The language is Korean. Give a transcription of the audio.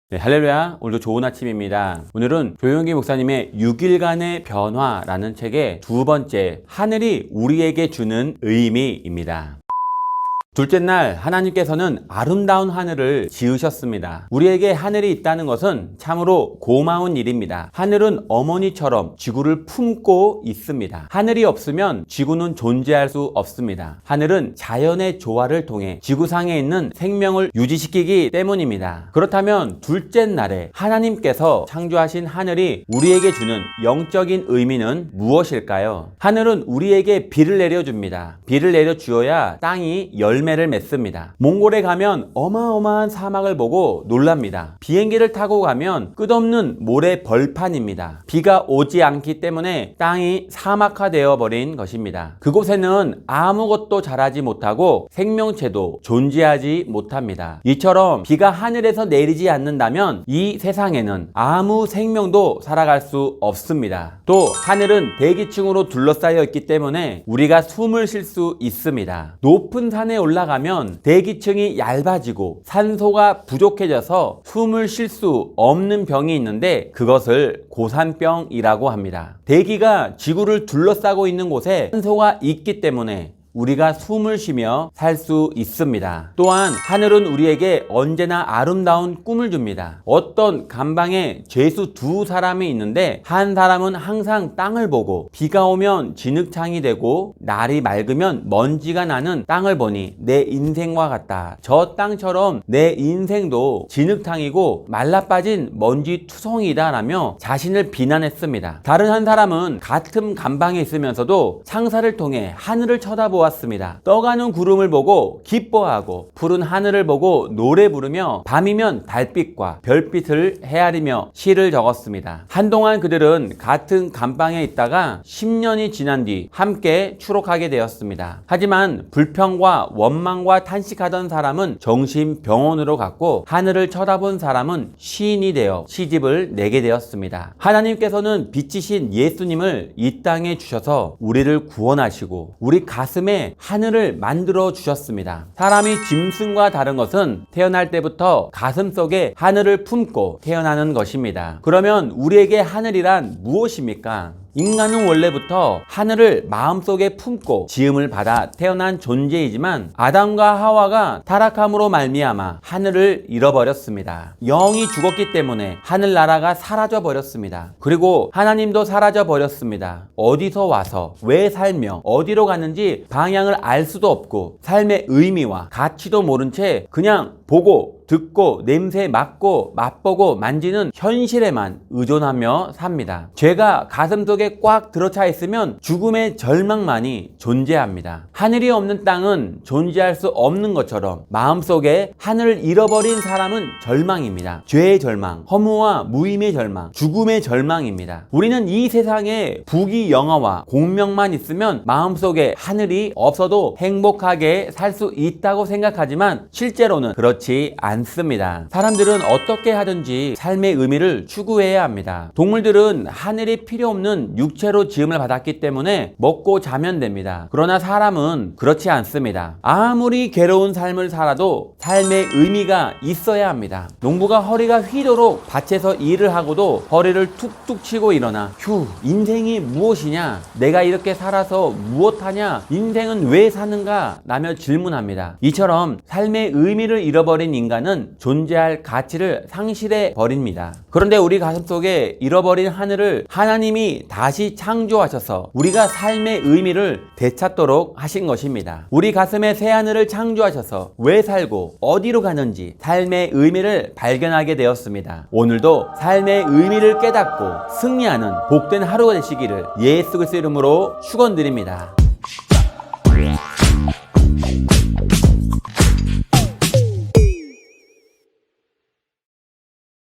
네, 할렐루야. 오늘도 좋은 아침입니다. 오늘은 조용기 목사님의 6일간의 변화라는 책의 두 번째, 하늘이 우리에게 주는 의미입니다. 둘째 날 하나님께서는 아름다운 하늘을 지으셨습니다. 우리에게 하늘이 있다는 것은 참으로 고마운 일입니다. 하늘은 어머니처럼 지구를 품고 있습니다. 하늘이 없으면 지구는 존재할 수 없습니다. 하늘은 자연의 조화를 통해 지구상에 있는 생명을 유지시키기 때문입니다. 그렇다면 둘째 날에 하나님께서 창조하신 하늘이 우리에게 주는 영적인 의미는 무엇일까요? 하늘은 우리에게 비를 내려줍니다. 비를 내려주어야 땅이 열매를 맺습니다. 몽골에 가면 어마어마한 사막을 보고 놀랍니다. 비행기를 타고 가면 끝없는 모래 벌판입니다. 비가 오지 않기 때문에 땅이 사막화되어 버린 것입니다. 그곳에는 아무것도 자라지 못하고 생명체도 존재하지 못합니다. 이처럼 비가 하늘에서 내리지 않는다면 이 세상에는 아무 생명도 살아갈 수 없습니다. 또 하늘은 대기층으로 둘러싸여 있기 때문에 우리가 숨을 쉴 수 있습니다. 높은 산에 올라가면 대기층이 얇아지고 산소가 부족해져서 숨을 쉴 수 없는 병이 있는데 그것을 고산병이라고 합니다. 대기가 지구를 둘러싸고 있는 곳에 산소가 있기 때문에 우리가 숨을 쉬며 살 수 있습니다. 또한 하늘은 우리에게 언제나 아름다운 꿈을 줍니다. 어떤 감방에 죄수 두 사람이 있는데 한 사람은 항상 땅을 보고 비가 오면 진흙탕이 되고 날이 맑으면 먼지가 나는 땅을 보니 내 인생과 같다. 저 땅처럼 내 인생도 진흙탕이고 말라빠진 먼지투성이다 라며 자신을 비난했습니다. 다른 한 사람은 같은 감방에 있으면서도 창사를 통해 하늘을 쳐다보았습니다. 떠가는 구름을 보고 기뻐하고 푸른 하늘을 보고 노래 부르며 밤이면 달빛과 별빛을 헤아리며 시를 적었습니다. 한동안 그들은 같은 감방에 있다가 10년이 지난 뒤 함께 추록하게 되었습니다. 하지만 불평과 원망과 탄식하던 사람은 정신병원으로 갔고 하늘을 쳐다본 사람은 시인이 되어 시집을 내게 되었습니다. 하나님께서는 빛이신 예수님을 이 땅에 주셔서 우리를 구원하시고 우리 가슴에 하늘을 만들어 주셨습니다. 사람이 짐승과 다른 것은 태어날 때부터 가슴 속에 하늘을 품고 태어나는 것입니다. 그러면 우리에게 하늘이란 무엇입니까? 인간은 원래부터 하늘을 마음속에 품고 지음을 받아 태어난 존재이지만 아담과 하와가 타락함으로 말미암아 하늘을 잃어버렸습니다. 영이 죽었기 때문에 하늘나라가 사라져 버렸습니다. 그리고 하나님도 사라져 버렸습니다. 어디서 와서 왜 살며 어디로 가는지 방향을 알 수도 없고 삶의 의미와 가치도 모른 채 그냥 보고 듣고 냄새 맡고 맛보고 만지는 현실에만 의존하며 삽니다. 죄가 가슴속에 꽉 들어차 있으면 죽음의 절망만이 존재합니다. 하늘이 없는 땅은 존재할 수 없는 것처럼 마음속에 하늘을 잃어버린 사람은 절망입니다. 죄의 절망, 허무와 무임의 절망, 죽음의 절망입니다. 우리는 이 세상에 부귀영화와 공명만 있으면 마음속에 하늘이 없어도 행복하게 살 수 있다고 생각하지만 실제로는 그렇지 않습니다. 사람들은 어떻게 하든지 삶의 의미를 추구해야 합니다. 동물들은 하늘이 필요 없는 육체로 지음을 받았기 때문에 먹고 자면 됩니다. 그러나 사람은 그렇지 않습니다. 아무리 괴로운 삶을 살아도 삶의 의미가 있어야 합니다. 농부가 허리가 휘도록 밭에서 일을 하고도 허리를 툭툭 치고 일어나 인생이 무엇이냐? 내가 이렇게 살아서 무엇하냐? 인생은 왜 사는가? 라며 질문합니다. 이처럼 삶의 의미를 잃어버린 인간은 존재할 가치를 상실해 버립니다. 그런데 우리 가슴속에 잃어버린 하늘을 하나님이 다시 창조하셔서 우리가 삶의 의미를 되찾도록 하신 것입니다. 우리 가슴에 새 하늘을 창조하셔서 왜 살고 어디로 가는지 삶의 의미를 발견하게 되었습니다. 오늘도 삶의 의미를 깨닫고 승리하는 복된 하루가 되시기를 예수 그리스도의 이름으로 축원드립니다.